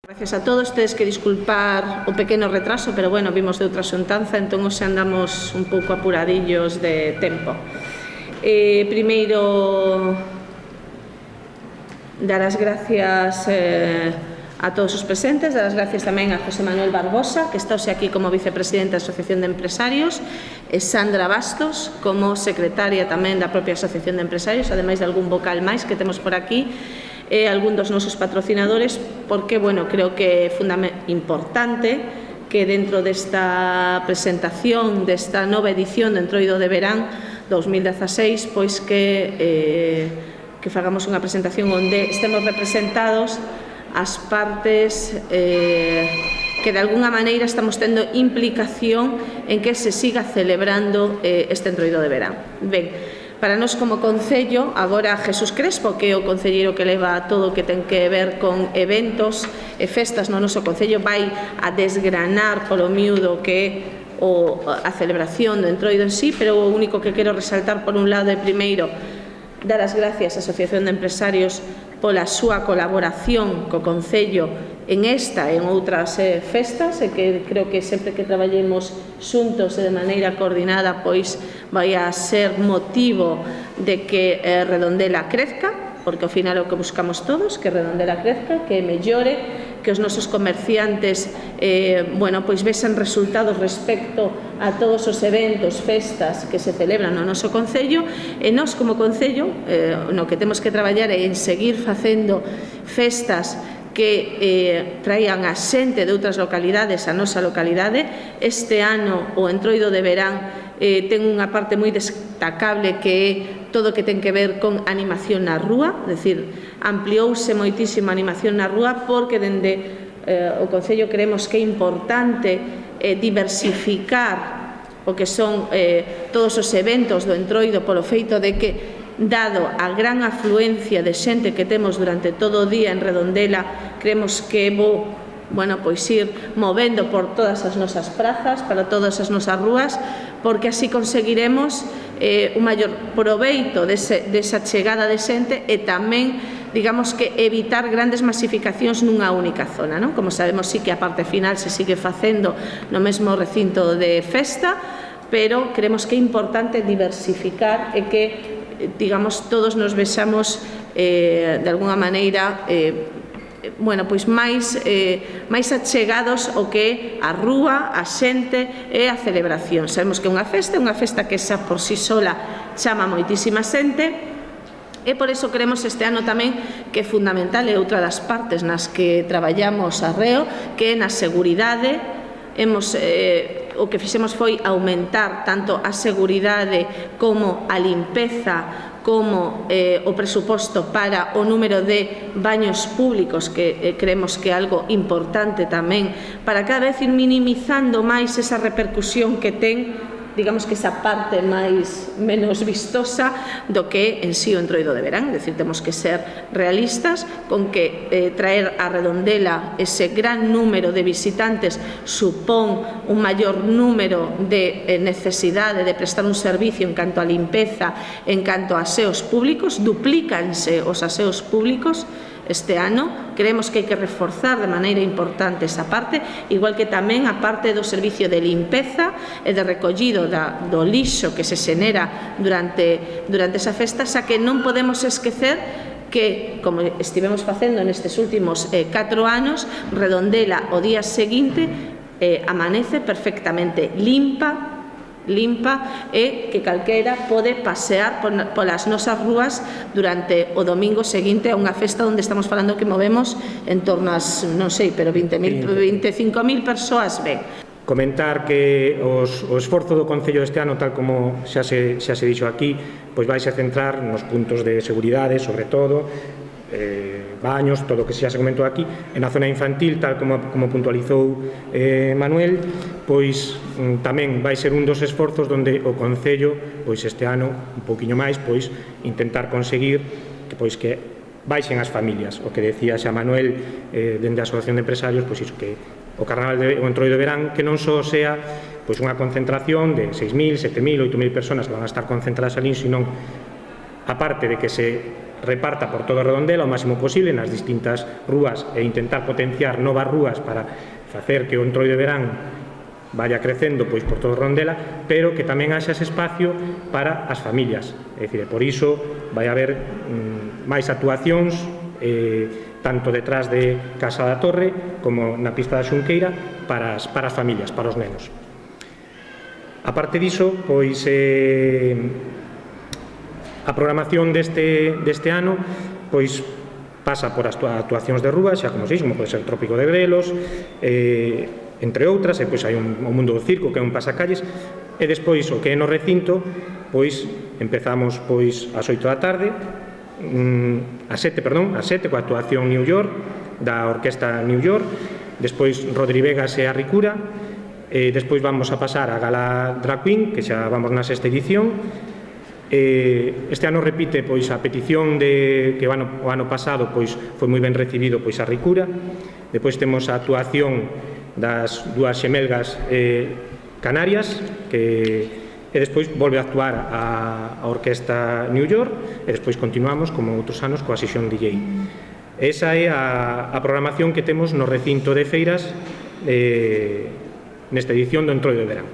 Gracias a todos, tedes que disculpar o pequeno retraso, pero bueno, vimos de outra xuntanza, entón hoxe andamos un pouco apuradillos de tempo. Primeiro, dar as gracias a todos os presentes, dar as gracias tamén a José Manuel Barbosa, que está hoxe aquí como vicepresidente da Asociación de Empresarios, e Sandra Bastos, como secretaria tamén da propia Asociación de Empresarios, ademais de algún vocal máis que temos por aquí, e algún dos nosos patrocinadores, porque, bueno, creo que é importante que dentro desta presentación, desta nova edición do Entroido de Verán 2016, pois que fagamos unha presentación onde estemos representados as partes que de alguna maneira estamos tendo implicación en que se siga celebrando este Entroido de Verán. Ben, para nós como Concello, agora Jesús Crespo, que é o concelleiro que leva todo o que ten que ver con eventos e festas no noso Concello, vai a desgranar polo miúdo que é a celebración do Entroido en sí, pero o único que quero resaltar por un lado é primeiro dar as gracias á Asociación de Empresarios pola súa colaboración co Concello en esta e en outras festas, e que creo que sempre que traballemos xuntos e de maneira coordinada pois vai a ser motivo de que Redondela crezca, porque ao final é o que buscamos todos, que Redondela crezca, que mellore, que os nosos comerciantes pois vesen resultados respecto a todos os eventos, festas que se celebran no noso Concello, e nós como Concello no que temos que traballar é en seguir facendo festas que traian a xente de outras localidades a nosa localidade. Este ano o Entroido de Verán ten unha parte moi destacable que é todo o que ten que ver con animación na rúa, é dicir, ampliouse moitísimo a animación na rúa porque dende o Concello creemos que é importante diversificar o que son todos os eventos do Entroido polo feito de que, dado a gran afluencia de xente que temos durante todo o día en Redondela, creemos que pois ir movendo por todas as nosas prazas, para todas as nosas rúas, porque así conseguiremos un maior proveito desa chegada de xente e tamén, digamos que, evitar grandes masificacións nunha única zona, non? Como sabemos, sí que a parte final se sigue facendo no mesmo recinto de festa, pero creemos que é importante diversificar e que, digamos, todos nos vexamos de alguna maneira pois máis achegados ao que é a rúa, a xente e a celebración. Sabemos que é unha festa que xa por si sola chama moitísima xente, e por iso creemos este ano tamén que é fundamental, é outra das partes nas que traballamos arreo, que é na seguridade. O que fixemos foi aumentar tanto a seguridade como a limpeza, como o presuposto para o número de baños públicos, que creemos que é algo importante tamén, para cada vez ir minimizando máis esa repercusión que ten, digamos que esa parte menos vistosa do que é en sí o Entroido de Verán. É dicir, temos que ser realistas con que traer a Redondela ese gran número de visitantes supón un maior número de necesidade de prestar un servicio en canto a limpeza, en canto a aseos públicos, duplícanse os aseos públicos este ano. Creemos que hai que reforzar de maneira importante esa parte, igual que tamén a parte do servicio de limpeza e de recollido do lixo que se xenera durante esa festa, xa que non podemos esquecer que, como estivemos facendo nestes últimos 4 anos, Redondela o día seguinte amanece perfectamente limpa e que calquera pode pasear polas nosas rúas durante o domingo seguinte a unha festa onde estamos falando que movemos en torno ás, non sei, pero 25.000 persoas. Ben, comentar que o esforzo do Concello este ano, tal como xa se dixo aquí, pois vai se centrar nos puntos de seguridade, sobre todo, baños, todo o que xa se comentou aquí. En a zona infantil, tal como puntualizou Manuel, pois tamén vai ser un dos esforzos onde o Concello, pois este ano, un pouquiño máis, pois intentar conseguir que baixen as familias. O que decía xa Manuel dende a Asociación de Empresarios, pois iso, que o Carnaval o Entroido de Verán que non só sea pois unha concentración de 6.000, 7.000, 8.000 persoas que van a estar concentradas ali, senón, aparte de que se reparta por toda Redondela o máximo posible nas distintas rúas e intentar potenciar novas rúas para facer que o Entroido de Verán vaya crecendo pois por toda Redondela, pero que tamén haxa ese espacio para as familias. É dicir, por iso vai haber máis actuacións tanto detrás de Casa da Torre como na pista da Xunqueira para as familias, para os nenos. A parte diso, pois a programación deste ano pois pasa por as actuacións de rúa, xa como como pode ser o Trópico de Grelos, entre outras, e pois hai o Mundo do Circo, que é un pasacalles, e despois o que é no recinto, pois empezamos pois ás 8 da tarde, ás 7, coa actuación New York, da Orquesta New York, despois Rodri Vegas e a Ricura, despois vamos a pasar a Gala Drag Queen, que xa vamos na 6ª edición. Este ano repite pois a petición de que o ano pasado pois foi moi ben recibido pois a Ricura. Depois temos a actuación das dúas xemelgas canarias e despois volve a actuar a Orquesta New York e despois continuamos como outros anos coa sesión DJ. Esa é a programación que temos no recinto de feiras nesta edición do Entroido de Verán.